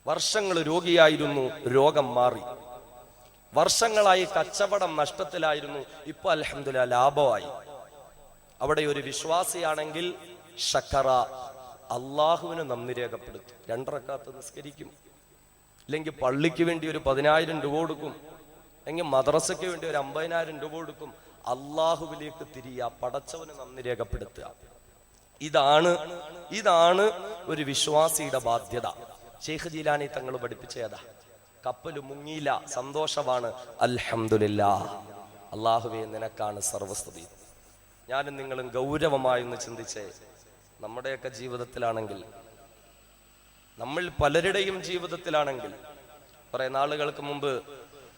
വർഷങ്ങൾ രോഗിയായിരുന്നു, രോഗം മാറി. വർഷങ്ങളായി കച്ചവടം നഷ്ടത്തിലായിരുന്നു, ഇപ്പൊ അൽഹംദുലില്ലാ ലാഭമായി. അവിടെ ഒരു വിശ്വാസിയാണെങ്കിൽ ശക്കറ, അള്ളാഹുവിന് നന്ദി രേഖപ്പെടുത്തും. 2 റക്അത്ത് നിസ്കരിക്കും, ഇല്ലെങ്കിൽ പള്ളിക്ക് വേണ്ടി ഒരു 10,000 രൂപ കൊടുക്കും, അല്ലെങ്കിൽ മദ്രസയ്ക്ക് വേണ്ടി ഒരു 50,000 രൂപ കൊടുക്കും. അള്ളാഹുവിലേക്ക് തിരിയുക, പടച്ചവന് നന്ദി രേഖപ്പെടുത്തുക. ഇതാണ് ഒരു വിശ്വാസിയുടെ ബാധ്യത. ശൈഖ് ജീലാനി തങ്ങൾ പഠിപ്പിച്ചതാ. കപ്പൽ മുങ്ങിയില്ല, സന്തോഷമാണ്, അൽഹംദുലില്ലാ, അള്ളാഹുവേ നിനക്കാണ് സർവസ്തുതി. ഞാനും നിങ്ങളും ഗൗരവമായൊന്ന് ചിന്തിച്ചേ. നമ്മുടെയൊക്കെ ജീവിതത്തിലാണെങ്കിൽ, നമ്മൾ പലരുടെയും ജീവിതത്തിലാണെങ്കിൽ, കുറെ നാളുകൾക്ക് മുമ്പ്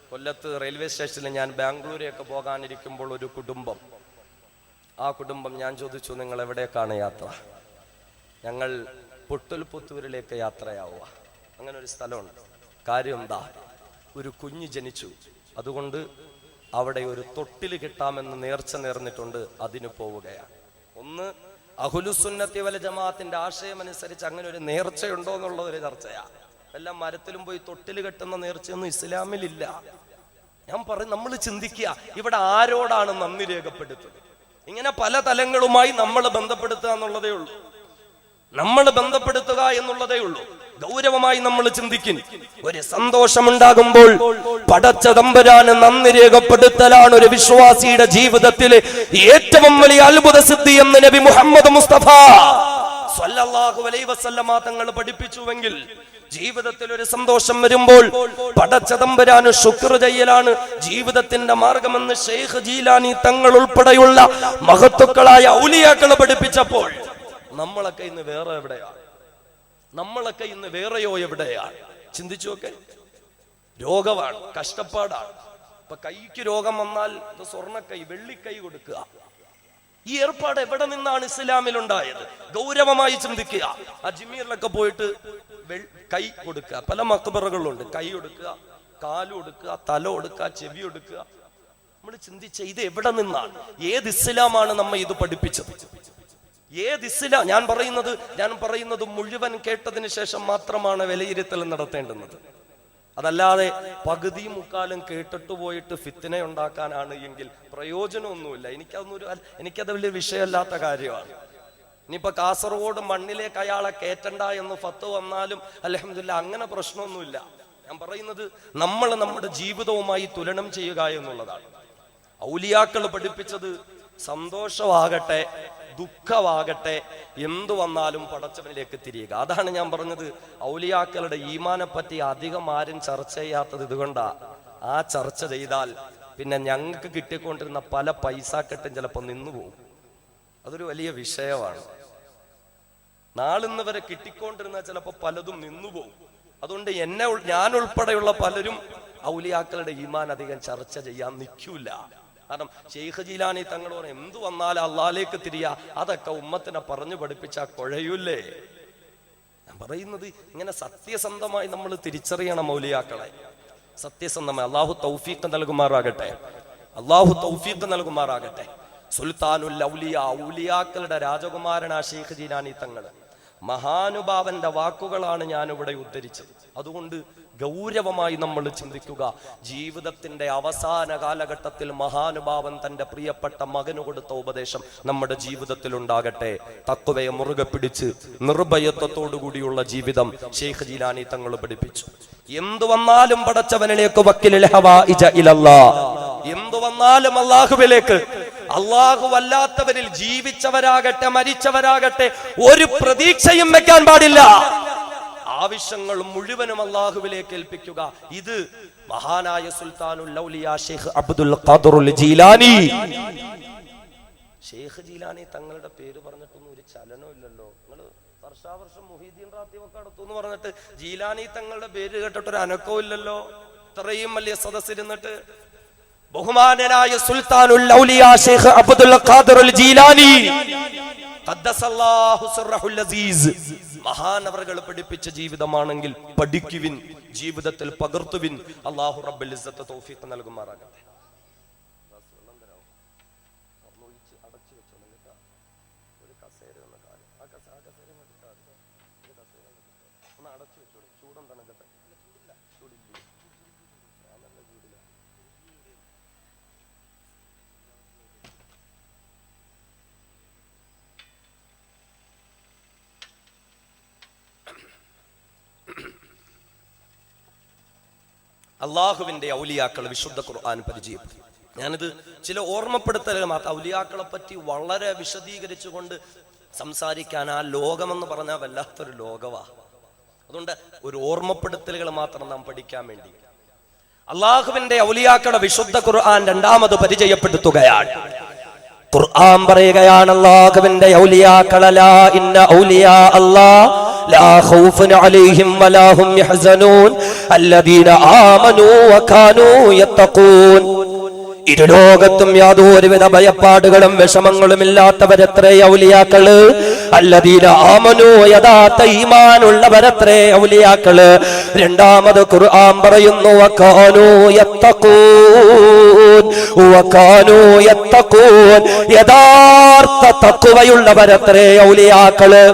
കൊല്ലത്ത് റെയിൽവേ സ്റ്റേഷനിൽ ഞാൻ ബാംഗ്ലൂരേക്ക് പോകാനിരിക്കുമ്പോൾ ഒരു കുടുംബം, ആ കുടുംബം ഞാൻ ചോദിച്ചു, നിങ്ങൾ എവിടേക്കാണ് യാത്ര? ഞങ്ങൾ പുത്തൂരിലേക്ക് യാത്രയാവുക. അങ്ങനെ ഒരു സ്ഥലമുണ്ട്. കാര്യം എന്താ? ഒരു കുഞ്ഞ് ജനിച്ചു, അതുകൊണ്ട് അവിടെ ഒരു തൊട്ടിൽ കിട്ടാമെന്ന് നേർച്ച നേർന്നിട്ടുണ്ട്, അതിന് പോവുകയാണ്. ഒന്ന്, അഹ്ലുസുന്നത്തി വൽ ജമാഅത്തിന്റെ ആശയം അനുസരിച്ച് അങ്ങനെ ഒരു നേർച്ചയുണ്ടോ എന്നുള്ള ഒരു ചർച്ചയാ. എല്ലാം മരത്തിലും പോയി തൊട്ടിൽ കെട്ടുന്ന നേർച്ചയൊന്നും ഇസ്ലാമിലില്ല. ഞാൻ പറയും, നമ്മൾ ചിന്തിക്കുക, ഇവിടെ ആരോടാണ് നന്ദി രേഖപ്പെടുത്തുന്നത്? ഇങ്ങനെ പല തലങ്ങളുമായി നമ്മൾ ബന്ധപ്പെടുത്തുക എന്നുള്ളതേ ഉള്ളൂ. ഗൗരവമായി നമ്മൾ ചിന്തിക്കും. ഒരു സന്തോഷമുണ്ടാകുമ്പോൾ പടച്ച തമ്പുരാന് നന്ദി രേഖപ്പെടുത്തലാണ് ഒരു വിശ്വാസിയുടെ ജീവിതത്തിലെ ഏറ്റവും വലിയ അത്ഭുത സിദ്ധി എന്ന് നബി മുഹമ്മദ് മുസ്തഫ സ്വല്ലല്ലാഹു അലൈഹി വസല്ലമ തങ്ങൾ പഠിപ്പിച്ചുവെങ്കിൽ, ജീവിതത്തിൽ ഒരു സന്തോഷം വരുമ്പോൾ പടച്ച തമ്പുരാന് ശുക്ർ ചെയ്യലാണ് ജീവിതത്തിന്റെ മാർഗമെന്ന് ശൈഖ് ജീലാനി തങ്ങൾ ഉൾപ്പെടെയുള്ള മഹത്തുക്കളായ ഔലിയാക്കൾ പഠിപ്പിച്ചപ്പോൾ, നമ്മളൊക്കെ ഇന്ന് വേറെ എവിടെയാണ്? നമ്മളൊക്കെ ഇന്ന് വേറെയോ എവിടെയാണ്? ചിന്തിച്ചു നോക്കെ. രോഗമാണ്, കഷ്ടപ്പാടാണ്. ഇപ്പൊ കൈക്ക് രോഗം വന്നാൽ സ്വർണ്ണക്കൈ, വെള്ളിക്കൈ കൊടുക്കുക. ഈ ഏർപ്പാട് എവിടെ നിന്നാണ് ഇസ്ലാമിൽ ഉണ്ടായത്? ഗൗരവമായി ചിന്തിക്കുക. അജ്മീറിലൊക്കെ പോയിട്ട് കൈ കൊടുക്കുക. പല മക്ബറകളുണ്ട്. കൈ കൊടുക്കുക, കാല് കൊടുക്കുക, തല കൊടുക്കുക, ചെവി കൊടുക്കുക. നമ്മൾ ചിന്തിച്ച ഇത് എവിടെ നിന്നാണ്? ഏത് ഇസ്ലാമാണ് നമ്മെ ഇത് പഠിപ്പിച്ചത്? ഏത് ഇസ്ലാം? ഞാൻ പറയുന്നത് മുഴുവൻ കേട്ടതിന് ശേഷം മാത്രമാണ് വിലയിരുത്തൽ നടത്തേണ്ടുന്നത്. അതല്ലാതെ പകുതി മുക്കാലും കേട്ടിട്ട് പോയിട്ട് ഫിത്ന ഉണ്ടാക്കാനാണ് എങ്കിൽ പ്രയോജനമൊന്നുമില്ല. എനിക്കത് വലിയ വിഷയമല്ലാത്ത കാര്യമാണ്. ഇനിയിപ്പോ കാസർഗോഡ് മണ്ണിലേക്ക് അയാളെ കയറ്റണ്ട എന്ന് ഫത്ത് വന്നാലും അൽഹംദുലില്ലാ, അങ്ങനെ പ്രശ്നമൊന്നുമില്ല. ഞാൻ പറയുന്നത് നമ്മൾ നമ്മുടെ ജീവിതവുമായി തുലനം ചെയ്യുക എന്നുള്ളതാണ്. ഔലിയാക്കൾ പഠിപ്പിച്ചത് സന്തോഷമാകട്ടെ ദുഃഖമാകട്ടെ എന്തു വന്നാലും പടച്ചവനിലേക്ക് തിരിയുക. അതാണ് ഞാൻ പറഞ്ഞത്. ഔലിയാക്കളുടെ ഈമാനെ പറ്റി അധികം ആരും ചർച്ച ചെയ്യാത്തത് ഇതുകൊണ്ടാ. ആ ചർച്ച ചെയ്താൽ പിന്നെ ഞങ്ങൾക്ക് കിട്ടിക്കൊണ്ടിരുന്ന പല പൈസക്കെട്ടും ചിലപ്പോൾ നിന്നുപോകും. അതൊരു വലിയ വിഷയമാണ്. നാളിന്ന് വരെ കിട്ടിക്കൊണ്ടിരുന്ന ചിലപ്പോൾ പലതും നിന്നുപോകും. അതുകൊണ്ട് ഞാൻ ഉൾപ്പെടെയുള്ള പലരും ഔലിയാക്കളുടെ ഈമാൻ അധികം ചർച്ച ചെയ്യാൻ നിൽക്കൂല. കാരണം ശൈഖ് ജീലാനി തങ്ങൾ പറഞ്ഞു, എന്തു വന്നാലും അള്ളാഹിലേക്ക് തിരിയാ, അതൊക്കെ ഉമ്മത്തിനെ പറഞ്ഞു പഠിപ്പിച്ച കുഴയൂല്ലേ? ഞാൻ പറയുന്നത് ഇങ്ങനെ സത്യസന്ധമായി നമ്മൾ തിരിച്ചറിയണം ഔലിയാക്കളെ. സത്യസന്ധമായി അള്ളാഹു തൗഫീഖ് നൽകുമാറാകട്ടെ. സുൽത്താനുൽ ഔലിയ, ഔലിയാക്കളുടെ രാജകുമാരനാ ശൈഖ് ജീലാനി തങ്ങൾ. മഹാനുഭാവന്റെ വാക്കുകളാണ് ഞാനിവിടെ ഉദ്ധരിച്ചത്. അതുകൊണ്ട് ഗൗരവമായി നമ്മൾ ചിന്തിക്കുക. ജീവിതത്തിന്റെ അവസാന കാലഘട്ടത്തിൽ മഹാനുഭാവൻ തന്റെ പ്രിയപ്പെട്ട മകന് കൊടുത്ത ഉപദേശം നമ്മുടെ ജീവിതത്തിൽ ഉണ്ടാകട്ടെ. തഖ്വയെ മുറുകെ പിടിച്ച് നിർഭയത്വത്തോടുകൂടിയുള്ള ജീവിതം ശൈഖ് ജീലാനി തങ്ങൾ പഠിപ്പിച്ചു. എന്തു വന്നാലും പടച്ചവനിലേക്ക് വക്കിലിൽ ഹവായിജ ഇലല്ലാഹ്, എന്തു വന്നാലും അല്ലാഹുവിലേക്ക്. അല്ലാഹു അല്ലാത്തവരിൽ ജീവിച്ചവരാകട്ടെ മരിച്ചവരാകട്ടെ ഒരു പ്രതീക്ഷയും വെക്കാൻ പാടില്ല. ആവശ്യങ്ങൾ മുഴുവനും അല്ലാഹുവിലേക്ക് ഏൽപ്പിക്കുക. ഇത് മഹാനായ സുൽത്താനുൽ ഔലിയ ശൈഖ് അബ്ദുൽ ഖാദിറുൽ ജീലാനി. ശൈഖ് ജീലാനി തങ്ങളുടെ പേര് പറഞ്ഞിട്ടൊന്നും ഒരു ചലനം ഇല്ലല്ലോ. നിങ്ങൾ വർഷാവർഷം മുഹീദ്ദീൻ റാത്തീബൊക്കെ നടത്തുമെന്ന് പറഞ്ഞിട്ട് ജീലാനി തങ്ങളുടെ പേര് കേട്ടിട്ടൊരു അനക്കവും ഇല്ലല്ലോ. ഇത്രയും വലിയ സദസ്സിരുന്നിട്ട് ബഹുമാനനായ സുൽത്താനുൽ ഔലിയ ശൈഖ് അബ്ദുൽ ഖാദിറുൽ ജീലാനി ഖദ്ദസല്ലാഹു സിർറഹുൽ അസീസ് മഹാനവറുകൾ പഠിപ്പിച്ച ജീവിതമാണെങ്കിൽ പഠിക്കുവിൻ, ജീവിതത്തിൽ പകർത്തുവിൻ. അല്ലാഹു റബ്ബുൽ ഇസ്സത്ത് തൗഫീഖ് നൽകുമാറാകട്ടെ. ചൂടും തണുക്കട്ടെ. അള്ളാഹുവിന്റെ ഔലിയാക്കൾ വിശുദ്ധ ഖുർആൻ പരിചയപ്പെടുത്തി. ഞാനിത് ചില ഓർമ്മപ്പെടുത്തലുകൾ മാത്രം. ഔലിയാക്കളെ പറ്റി വളരെ വിശദീകരിച്ചുകൊണ്ട് സംസാരിക്കാൻ, ആ ലോകമെന്ന് പറഞ്ഞാൽ വല്ലാത്തൊരു ലോകവാ. അതുകൊണ്ട് ഒരു ഓർമ്മപ്പെടുത്തലുകൾ മാത്രം നാം പഠിക്കാൻ വേണ്ടി അള്ളാഹുവിന്റെ ഔലിയാക്കളെ വിശുദ്ധ ഖുർആൻ രണ്ടാമത് പരിചയപ്പെടുത്തുകയാണ്. ഖുർആൻ പറയുകയാണ്, അല്ലാഹുവിന്റെ ഔലിയാക്കള ലാ ഇന്ന ഔലിയാ അല്ലാഹ് ലാ ഖൗഫുൻ അലൈഹിം വലാ ഹും യഹ്സനൂൻ അല്ലദീന ആമനൂ വകാനൂ യത്തഖൂൻ. ഇരുലോകത്തും യാതൊരുവിധ ഭയപ്പാടുകളും വിഷമങ്ങളും ഇല്ലാത്തവരത്രേ ഔലിയാക്കള്. അല്ലദീന ആമനൂ, യഥാർത്ഥ ഈമാനുള്ളവരത്രേ ഔലിയാക്കള്. രണ്ടാമത് ഖുർആൻ പറയുന്നു, വകാനൂ യത്തഖൂൻ, വകാനൂ യത്തഖൂൻ, യഥാർത്ഥ തഖ്വയുള്ളവരത്രേ ഔലിയാക്കള്.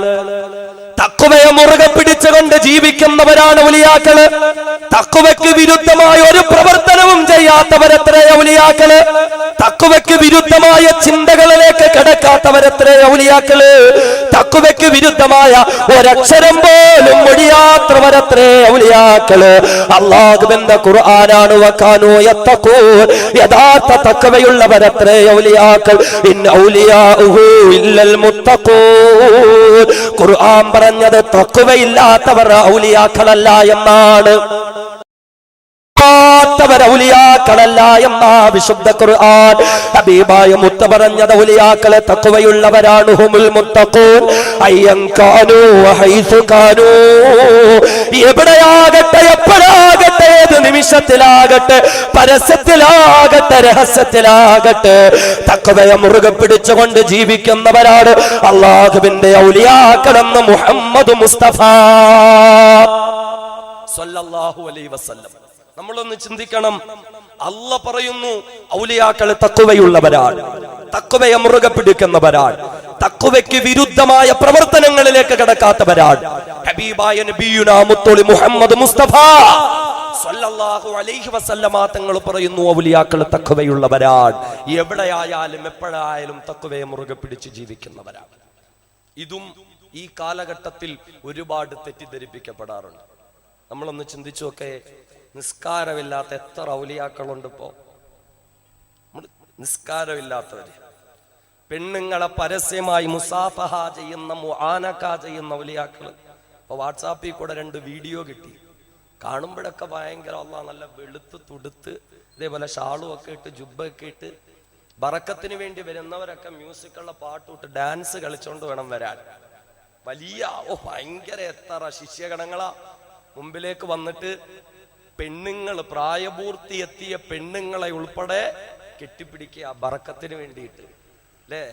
തഖ്വയെ മുറുകെ പിടിച്ചുകൊണ്ട് ജീവിക്കുന്നവരാണ് ഔലിയാക്കള്. തഖ്വയ്ക്ക് വിരുദ്ധമായ ഒരു പ്രവർത്തനവും ചെയ്യാത്തവരത്രേ ഔലിയാക്കള്. തഖ്വയ്ക്ക് വിരുദ്ധമായ ചിന്തകളിലേക്ക് കടക്കാത്തവരത്രേ ഔലിയാക്കള്. തഖ്വയ്ക്ക് വിരുദ്ധമായ ഒരക്ഷരം പോലും ഒഴിയാത്തവരത്രേ ഔലിയാക്കള്. അല്ലാഹുവിന്റെ ഖുർആനാണ് വകാനൂ യത്തഖൂൻ, യഥാർത്ഥ തഖ്വയുള്ളവരത്രേ ഔലിയാക്കൾ. ഇന്ന ഔലിയാഉഹു ഇല്ലൽ മുത്തഖൂൻ. ഖുർആൻ പറഞ്ഞത് തഖ്വയില്ലാത്തവർ ഔലിയാക്കളല്ല എന്നാണ്. ഔലിയാക്കളല്ല എന്ന വിശുദ്ധ ഖുർആൻ. ഹബീബായ മുത്ത പറഞ്ഞത് ഔലിയാക്കളെ തഖ്വയുള്ളവരാണ്. ഹുമുൽ മുത്തഖൂൻ അയ്യൻ കാനൂ വഹൈസു കാനൂ. എവിടെയാകട്ടെ, എപ്പോഴാകട്ടെ, ഏത് നിമിഷത്തിലാകട്ടെ, പരസ്യത്തിലാകട്ടെ, രഹസ്യത്തിലാകട്ടെ, തഖ്വയെ മുറുകെ പിടിച്ചുകൊണ്ട് ജീവിക്കുന്നവരാണ് അല്ലാഹുവിന്റെ ഔലിയാക്കളെന്ന് മുഹമ്മദ് മുസ്തഫ സ്വല്ലല്ലാഹു അലൈഹി വസല്ലം. നമ്മളൊന്ന് ചിന്തിക്കണം. അല്ലാഹ് പറയുന്നു ഔലിയാക്കൾ തഖ്വയുള്ളവരാണ്, തഖ്വയെ മുറുകെ പിടിക്കുന്നവരാണ്, തഖ്വയ്ക്ക് വിരുദ്ധമായ പ്രവർത്തനങ്ങളിലേക്ക് കടക്കാത്തവരാണ്. ഹബീബായ നബിയുനാ മുത്തുളി മുഹമ്മദ് മുസ്തഫ സ്വല്ലല്ലാഹു അലൈഹി വസല്ലമ തങ്ങൾ പറയുന്നു ഔലിയാക്കൾ തഖ്വയുള്ളവരാണ്. എവിടെയായാലും എപ്പോഴായാലും തഖ്വയെ മുറുകെ പിടിച്ച് ജീവിക്കുന്നവരാണ്. ഇതും ഈ കാലഘട്ടത്തിൽ ഒരുപാട് തെറ്റിദ്ധരിപ്പിക്കപ്പെടാറുണ്ട്. നമ്മളൊന്ന് ചിന്തിച്ചു നോക്കെ, നിസ്കാരമില്ലാത്ത എത്ര ഔലിയാക്കളുണ്ട് ഇപ്പോ? നിസ്കാരമില്ലാത്തവര്, പെണ്ണുങ്ങളെ പരസ്യമായി മുസാഫഹ ചെയ്യുന്ന, മുആനക ചെയ്യുന്ന ഔലിയാക്കള്. ഇപ്പൊ വാട്സാപ്പിൽ കൂടെ 2 വീഡിയോ കിട്ടി. കാണുമ്പോഴൊക്കെ ഭയങ്കര അല്ലാഹ്, നല്ല വെളുത്ത് തുടുത്ത് ഇതേപോലെ ഷാളും ഒക്കെ ഇട്ട്, ജുബ്ബൊക്കെ ഇട്ട്, ബറക്കത്തിന് വേണ്ടി വരുന്നവരൊക്കെ മ്യൂസിക്കുള്ള പാട്ടുമിട്ട് ഡാൻസ് കളിച്ചോണ്ട് വേണം വരാൻ. വലിയ ഭയങ്കര എത്ര ശിഷ്യഗണങ്ങളാ മുമ്പിലേക്ക് വന്നിട്ട് പെണ്ണുങ്ങൾ, പ്രായപൂർത്തി എത്തിയ പെണ്ണുങ്ങളെ ഉൾപ്പെടെ കെട്ടിപ്പിടിക്കുക ബറക്കത്തിന് വേണ്ടിയിട്ട്, അല്ലേ?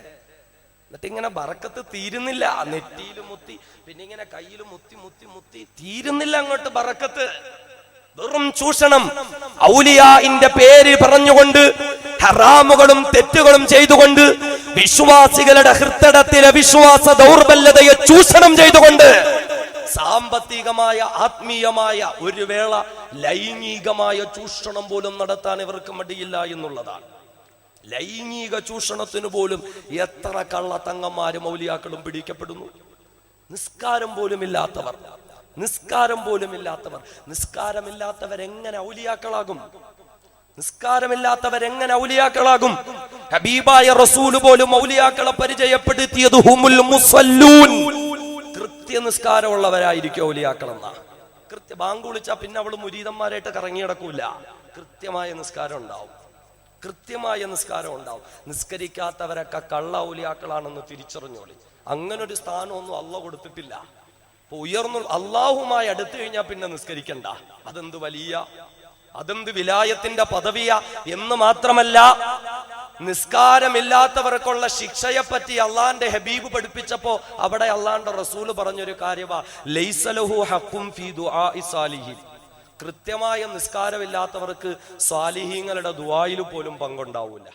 എന്നിട്ട് ഇങ്ങനെ ബറക്കത്ത് തീരുന്നില്ല. നെറ്റിയിൽ മുത്തി, പിന്നെ ഇങ്ങനെ കയ്യിൽ മുത്തി മുത്തി മുത്തി തീരുന്നില്ല അങ്ങോട്ട് ബറക്കത്ത്. വെറും ചൂഷണം. ഔലിയാഇന്റെ പേര് പറഞ്ഞുകൊണ്ട് ഹറാമുകളും തെറ്റുകളും ചെയ്തുകൊണ്ട് വിശ്വാസികളുടെ ഹൃദയത്തിലെ വിശ്വാസ ദൗർബല്യതയെ ചൂഷണം ചെയ്തുകൊണ്ട് സാമ്പത്തികമായ, ആത്മീയമായ, ഒരു വേള ലൈംഗികമായ ചൂഷണം പോലും നടത്താൻ ഇവർക്ക് മടിയില്ല എന്നുള്ളതാണ്. ലൈംഗിക ചൂഷണത്തിന് പോലും എത്ര കള്ളത്തങ്ങന്മാരും ഔലിയാക്കളും പിടിക്കപ്പെടുന്നു. നിസ്കാരം പോലും ഇല്ലാത്തവർ, നിസ്കാരം പോലും ഇല്ലാത്തവർ, നിസ്കാരമില്ലാത്തവരെങ്ങനെ ഔലിയാക്കളാകും? നിസ്കാരമില്ലാത്തവരെങ്ങനെ ഔലിയാക്കളാകും? ഹബീബായ റസൂല് പോലും ഔലിയാക്കളെ പരിചയപ്പെടുത്തിയത് ഹുമുൽ മുസല്ലൂൻ, കൃത്യനിസ്കാരമുള്ളവരായിരിക്കും ഔലിയാക്കളെന്നാ. ബാങ്ക് വിളിച്ചാ പിന്നെ അവള് മുരീദന്മാരായിട്ട് കറങ്ങി കിടക്കൂല. കൃത്യമായ നിസ്കാരം ഉണ്ടാവും, കൃത്യമായ നിസ്കാരം ഉണ്ടാവും. നിസ്കരിക്കാത്തവരൊക്കെ കള്ള ഔലിയാക്കളാണെന്ന് തിരിച്ചറിഞ്ഞോളി. അങ്ങനൊരു സ്ഥാനമൊന്നും അള്ളാഹ് കൊടുത്തിട്ടില്ല. ഇപ്പൊ ഉയർന്നു അള്ളാഹുമായി അടുത്തു കഴിഞ്ഞാൽ പിന്നെ നിസ്കരിക്കണ്ട. അതെന്ത് വിലായത്തിന്റെ പദവിയ എന്ന് മാത്രമല്ല, നിസ്കാരമില്ലാത്തവർക്കുള്ള ശിക്ഷയെ പറ്റി അള്ളാന്റെ ഹബീബ് പഠിപ്പിച്ചപ്പോ അവിടെ അള്ളാന്റെ റസൂല് പറഞ്ഞൊരു കാര്യമാ, ലൈസ ലഹു ഹഖ്ഖുൻ ഫീ ദുആഇ സാലിഹീൻ. കൃത്യമായ നിസ്കാരമില്ലാത്തവർക്ക് സാലിഹീങ്ങളുടെ ദുആയിൽ പോലും പങ്കുണ്ടാവൂല.